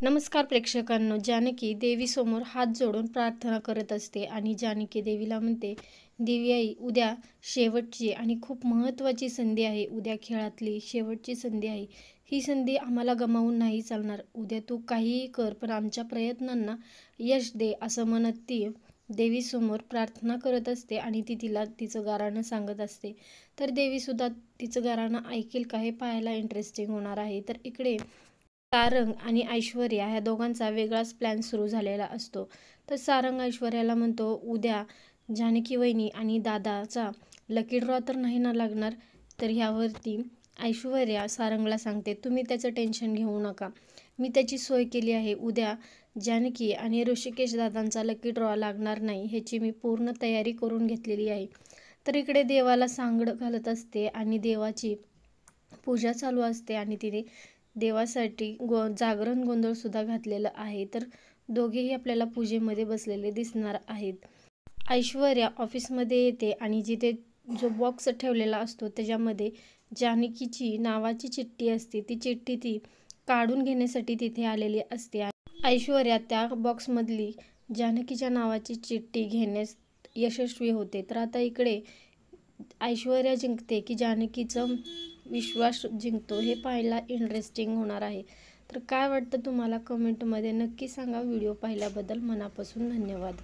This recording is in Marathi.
नमस्कार प्रेक्षकांनो, जानकी देवीसमोर हात जोडून प्रार्थना करत असते आणि जानकी देवीला म्हणते, देवी आई, उद्या शेवटची आणि खूप महत्त्वाची संधी आहे. उद्या खेळातली शेवटची संधी आहे. ही संधी आम्हाला गमावून नाही चालणार. उद्या तू काहीही कर, पण आमच्या प्रयत्नांना यश दे, असं म्हणत ती देवीसमोर प्रार्थना करत असते आणि ती तिला तिचं गाऱ्हाणं सांगत असते. तर देवीसुद्धा तिचं गाऱ्हाणं ऐकेल का, हे पाहायला इंटरेस्टिंग होणार आहे. तर इकडे सारंग आणि ऐश्वर्या ह्या दोघांचा वेगळाच प्लॅन सुरू झालेला असतो. तर सारंग ऐश्वर्याला म्हणतो, उद्या जानकी वहिनी आणि दादाचा लकी ड्रॉ तर नाही ना लागणार. तर ह्यावरती ऐश्वर्या सारंगला सांगते, तुम्ही त्याचं टेन्शन घेऊ नका, मी त्याची सोय केली आहे. उद्या जानकी आणि ऋषिकेश दादांचा लकी ड्रॉ लागणार नाही, ह्याची मी पूर्ण तयारी करून घेतलेली आहे. तर इकडे देवाला सांगड घालत असते आणि देवाची पूजा चालू असते आणि तिने देवासाठी जागरण गोंधळसुद्धा घातलेलं आहे. तर दोघेही आपल्याला पूजेमध्ये बसलेले दिसणार आहेत. ऐश्वर्या ऑफिसमध्ये येते आणि जिथे जो बॉक्स ठेवलेला असतो त्याच्यामध्ये जानकीची नावाची चिठ्ठी असते. ती चिठ्ठी ती काढून घेण्यासाठी तिथे आलेली असते. ऐश्वर्या त्या बॉक्समधली जानकीच्या नावाची चिठ्ठी घेण्यास यशस्वी होते. तर आता इकडे ऐश्वर्या जिंकते की जानकीचं विश्वास जिंकतो, हे पाहायला इंटरेस्टिंग होणार आहे. तर काय वाटतं तुम्हाला, कमेंटमध्ये नक्की सांगा. व्हिडिओ पाहिल्याबद्दल मनापासून धन्यवाद.